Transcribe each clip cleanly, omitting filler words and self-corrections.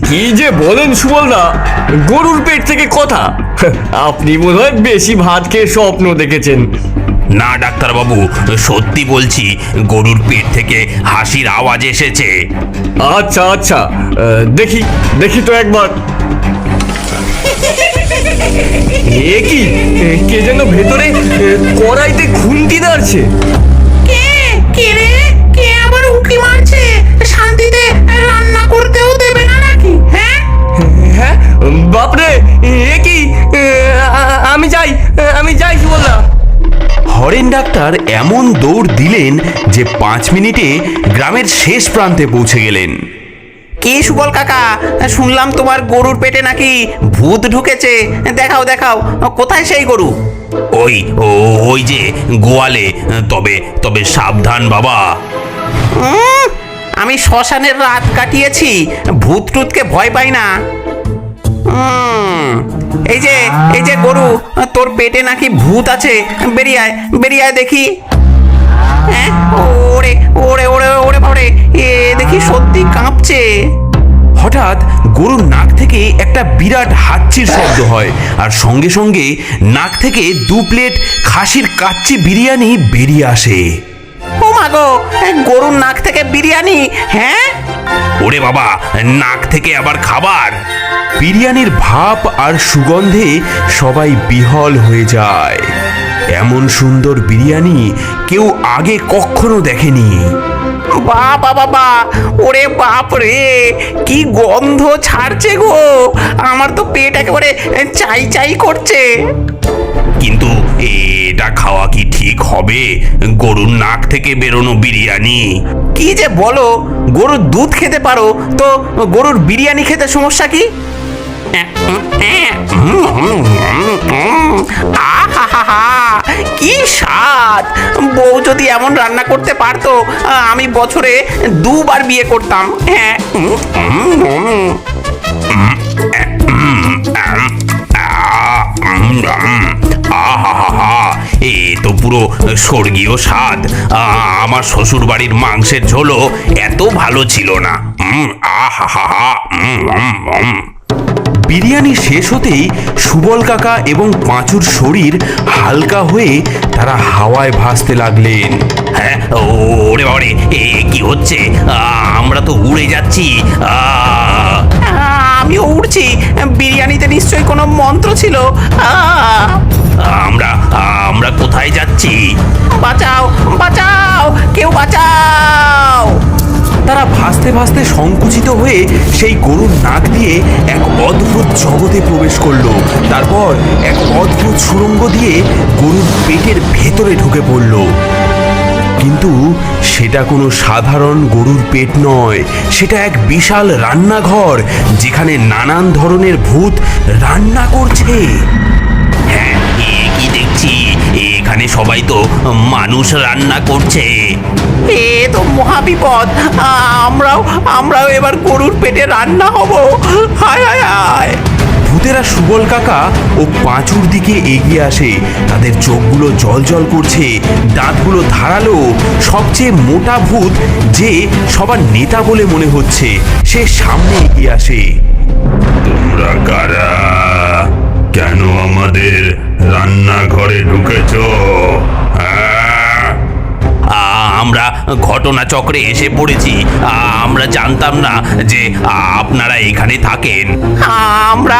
কি যে বলেন সুবলদা, গরুর পেট থেকে কথা? আপনি বোধহয় বেশি ভাত খেয়ে স্বপ্ন দেখেছেন। না ডাক্তারবাবু, সত্যি বলছি, গরুর পেট থেকে হাসির আওয়াজ এসেছে। আচ্ছা আচ্ছা, দেখি দেখি তো একবার। এ কি, কে যেন ভেতরে কড়াইতে খুন্তি নাড়ছে। কে কে রে? কে আবার উঁকি মারছে? শান্তিতে রান্না করতেও দেবে না নাকি? হ্যাঁ হ্যাঁ বাপরে, এ কি! আমি যাই সুবলদা। হরেন ডাক্তার এমন দৌড় দিলেন যে 5 মিনিটে গ্রামের শেষ প্রান্তে পৌঁছে গেলেন। কি সুবল কাকা, শুনলাম তোমার গরুর পেটে নাকি ভূত ঢুকেছে। দেখাও দেখাও, কোথায় সেই গরু? ওই ওই যে গোয়ালে। তবে তবে সাবধান বাবা। আমি শ্মশানের রাত কাটিয়েছি, ভূত টুতকে ভয় পাই না। এই যে গরু, তোর পেটে নাকি ভূত আছে। বেরিয়ে আয়, বেরিয়ে আয় দেখি। হ্যাঁ, ওরে ওরে ওরে ওরে বাবারে, এ দেখি সত্যি কাঁপছে। হঠাৎ গরুর নাক থেকে একটা বিরাট হাঁচির শব্দ হয়, আর সঙ্গে সঙ্গে নাক থেকে 2 প্লেট খাসির কাচ্চি বিরিয়ানি বেরিয়ে আসে। ও মা গো, গরুর নাক থেকে বিরিয়ানি! হ্যাঁ, ওরে বাবা, নাক থেকে আবার খাবার! বিরিয়ানির ভাপ আর সুগন্ধে সবাই বিহল হয়ে যায়। এমন সুন্দর বিরিয়ানি কেউ আগে কখনো দেখেনি। বাবা বাবা, ওরে বাপ রে, কি গন্ধ ছাড়ছে গো! আমার তো পেট একেবারে চাই চাই করছে। কিন্তু এটা খাওয়া কি ঠিক হবে? গরুর নাক থেকে বেরোনো বিরিয়ানি! কি যে বলো, গরুর দুধ খেতে পারো তো গরুর বিরিয়ানি খেতে সমস্যা কি? আহাহাহা, কি স্বাদ! বউ যদি এমন রান্না করতে পারতো, আমি বছরে 2 বার বিয়ে করতাম। হ্যাঁ, আহাহাহা, এ তো পুরো স্বর্গীয় স্বাদ। আমার শ্বশুর বাড়ির মাংসের ঝোলও এত ভালো ছিল না। আহাহাহা। বিরিয়ানি শেষ হতেই সুবল কাকা এবং পাঁচুর শরীর হালকা হয়ে তারা হাওয়ায় ভাসতে লাগলেন। হ্যাঁ, ওরে বাবারে, এ কি হচ্ছে? আমরা তো উড়ে যাচ্ছি। আমিও উড়ছি। বিরিয়ানিতে নিশ্চয়ই কোনো মন্ত্র ছিল। আমরা আমরা কোথায় যাচ্ছি? বাঁচাও বাঁচাও, কেউ বাঁচাও! তারা ভাসতে ভাসতে সংকুচিত হয়ে সেই গরুর নাক দিয়ে এক অদ্ভুত জগতে প্রবেশ করলো। তারপর এক অদ্ভুত সুড়ঙ্গ দিয়ে গরুর পেটের ভেতরে ঢুকে পড়ল। কিন্তু সেটা কোনো সাধারণ গরুর পেট নয়, সেটা এক বিশাল রান্নাঘর, যেখানে নানান ধরনের ভূত রান্না করছে। হ্যাঁ, কি দেখছি, এখানে সবাই তো মানুষ রান্না করছে। এ তো মহাবিপদ! আমরাও এবার গরুর পেটে রান্না হব। হায় হায় হায়! ভূতেরা সুবল কাকা ও পাঁচুর দিকে এগিয়ে আসে। তাদের চোখগুলো জল করছে, দাঁতগুলো ধারালো। সবচেয়ে মোটা ভূত, যে সবার নেতা বলে মনে হচ্ছে, সে সামনে এগিয়ে আসে। তোমরা কারা? কেন আমাদের রান্নাঘরে ঢুকেছো? আমরা ঘটনাচক্রে এসে পড়েছি। আমরা জানতাম না যে আপনারা এখানে থাকেন। আমরা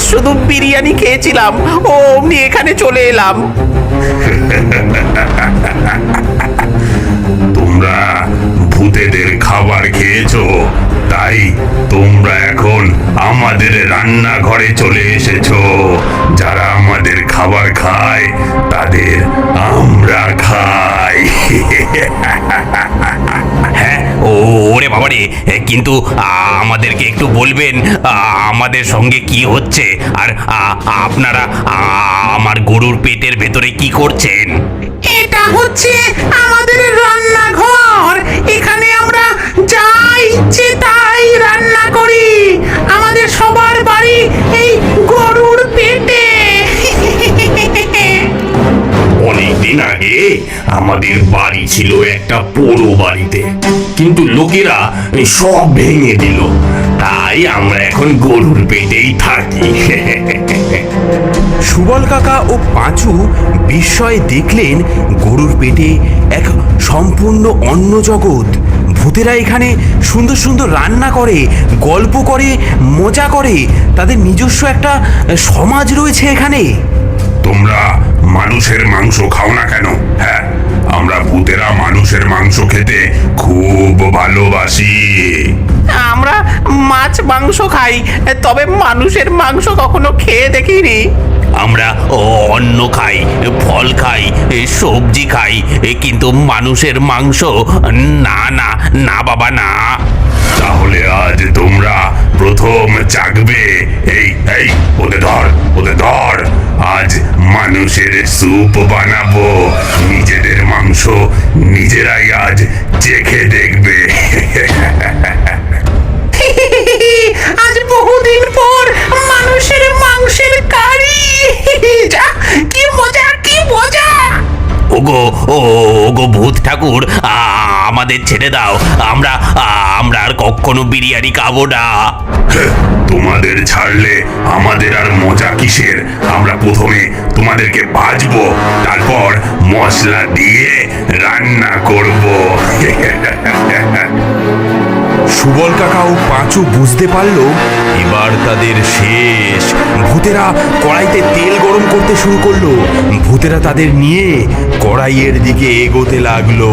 শুধু বিরিয়ানি খেয়েছিলাম, অমনি এখানে চলে এলাম। তোমরা ভূতেদের খাবার খেয়েছো, তাই তোমরা এখন আমাদের রান্নাঘরে চলে এসেছো। যারা আমাদের খাবার খায় তাদের আমরা খাই। হ্যাঁ, ওরে বাবারে, কিন্তু আমাদেরকে একটু বলবেন আমাদের সঙ্গে কি হচ্ছে, আর আপনারা আমার গরুর পেটের ভেতরে কি করছেন? এটা হচ্ছে আমাদের রান্নাঘর। এখানে আমরা যা ইচ্ছে তাই রান্না করি। আমাদের সবার বাড়ি এই গরুর পেটে। অনেকদিন আগে আমাদের বাড়ি ছিল একটা পোড়ো বাড়িতে, কিন্তু লোকেরা সব ভেঙে দিল, তাই আমরা এখন গরুর পেটেই থাকি। সুবল কাকা ও পাঁচু বিস্ময়ে দেখলেন গরুর পেটে এক সম্পূর্ণ অন্য জগৎ। ভূতেরা এখানে সুন্দর সুন্দর রান্না করে, গল্প করে, মজা করে, তাদের নিজস্ব একটা সমাজ রয়েছে এখানে। তোমরা মানুষের মাংস খাও না কেন? হ্যাঁ, আমরা ভূতেরা মানুষের মাংস খেতে খুব ভালোবাসি। আমরা মাছ মাংস খাই, তবে মানুষের মাংস কখনো খেয়ে দেখিনি। আমরা অন্ন খাই, ফল খাই, সবজি খাই, কিন্তু মানুষের মাংস না না না বাবা না। তাহলে আজ তোমরা প্রথম চাকবে। এই এই ওদের ধর, আজ মানুষের স্যুপ বানাবো, নিজেদের মাংস নিজেরাই আজ চেখে দেখবে। আজ বহুদিন পর মানুষের মাংসের কারি। যা, কি মজা, কি মজা! ওগো ভূত ঠাকুর, আমাদের ছেড়ে দাও, আমরা আর কখনো বিরিয়ানি খাবো না। তোমাদের ছাড়লে আমাদের আর মজা কিসের? আমরা প্রথমে তোমাদেরকে ভাজবো, তারপর মশলা দিয়ে রান্না করব। সুবল কাকা ও পাঁচু বুঝতে পারলো এবার তাদের শেষ। ভূতেরা কড়াইতে তেল গরম করতে শুরু করলো। ভূতেরা তাদের নিয়ে কড়াইয়ের দিকে এগোতে লাগলো।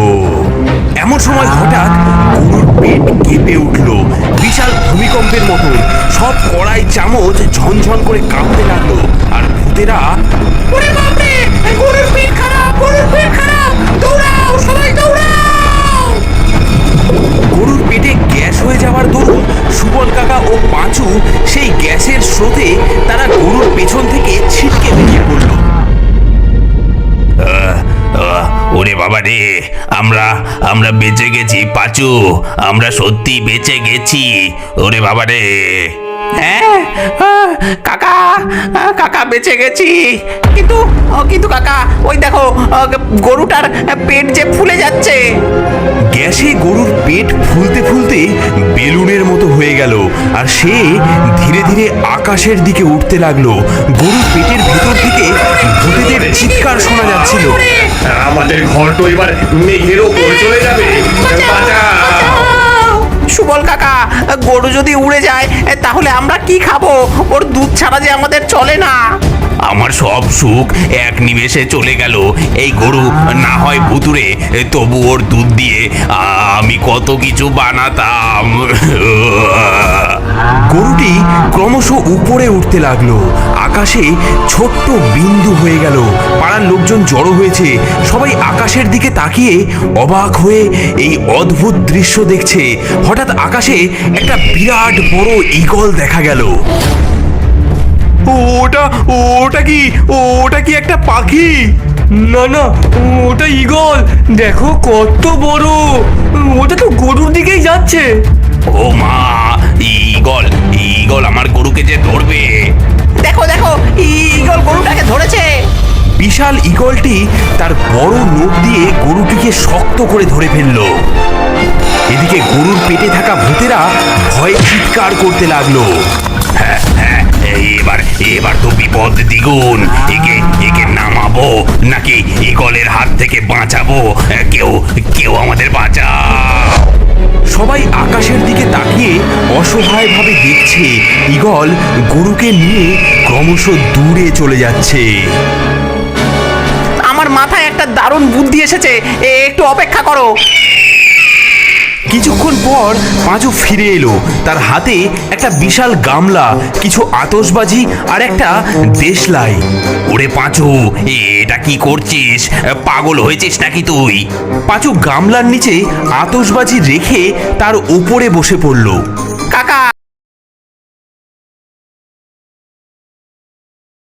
এমন সময় হঠাৎ গরুর পেট কেঁপে উঠলো বিশাল ভূমিকম্পের মতো। সব কড়াই চামচ ঝনঝন করে কাঁপতে লাগলো। আর ভূতেরা ওরে বাপরে, গরুর পেট খারাপ, গরুর পেট খারাপ! দৌড়াও, সবাই দৌড়াও! গরুর পেটে গ্যাস হয়ে যাওয়ার দরুন সুবল কাকা ও পাঁচু সেই গ্যাসের স্রোতে তারা গরুর পেছন থেকে ছিটকে বেরিয়ে পড়ল। ওরে বাবা রে, আমরা বেঁচে গেছি পাচু, আমরা সত্যি বেঁচে গেছি। ওরে বাবা রে। হ্যাঁ, কাকা কাকা বেঁচে গেছি, কিন্তু কাকা ওই দেখো, গরুটার পেট যে ফুলে যাচ্ছে। গ্যাসে গরুর পেট ফুলতে ফুলতে বেলুনের মতো হয়ে গেল, আর সে ধীরে ধীরে আকাশের দিকে উঠতে লাগলো। গরুর পেটের ভেতর থেকে ভূতেদের চিৎকার শোনা যাচ্ছিল। আমাদের ঘর তো এবার মেঘের ওপর চলে যাবে। সুবল কাকা, গরু যদি উড়ে যায় তাহলে আমরা কি খাবো? ওর দুধ ছাড়া যে আমাদের চলে না। আমার সব সুখ এক নিমেষে চলে গেল। এই গরু না হয় ভুতুরে, তবু ওর দুধ দিয়ে আমি কত কিছু বানাতাম। গরুটি ক্রমশ উপরে উঠতে লাগলো। আকাশে ছোট্ট বিন্দু হয়ে গেল। পাড়ার লোকজন জড়ো হয়েছে। সবাই আকাশের দিকে তাকিয়ে অবাক হয়ে এই অদ্ভুত দৃশ্য দেখছে। হঠাৎ আকাশে একটা বিরাট বড় ঈগল দেখা গেল। ওটা কি একটা পাখি? না না, ওটা ঈগল। দেখো কত বড়, ওটা তো গরুর দিকেই যাচ্ছে। ও মা, ঈগল আমার গরুকে যে ধরবে। দেখো দেখো, ঈগল গরুটাকে ধরেছে। বিশাল ঈগলটি তার বড় নখ দিয়ে গরুটিকে শক্ত করে ধরে ফেললো। এদিকে গরুর পেটে থাকা ভূতেরা ভয়ে চিৎকার করতে লাগলো। হ্যাঁ, এবার তো বিপদ দ্বিগুণ। একে নামাবো নাকি ঈগলের হাত থেকে বাঁচাবো? কেউ আমাদের বাঁচাও। সবাই আকাশের দিকে তাকিয়ে অসহায়ভাবে দেখছে ঈগল গরুকে নিয়ে ক্রমশ দূরে চলে যাচ্ছে। আমার মাথায় একটা দারুণ বুদ্ধি এসেছে, একটু অপেক্ষা করো। কিছুক্ষণ পর পাঁচু ফিরে এলো। তার হাতে একটা বিশাল গামলা, কিছু আতশবাজি আর একটা দেশলাই। ওরে পাঁচু, এটা কি করছিস? পাগল হয়েছিস নাকি তুই? পাঁচু গামলার নিচে আতশবাজি রেখে তার উপরে বসে পড়ল।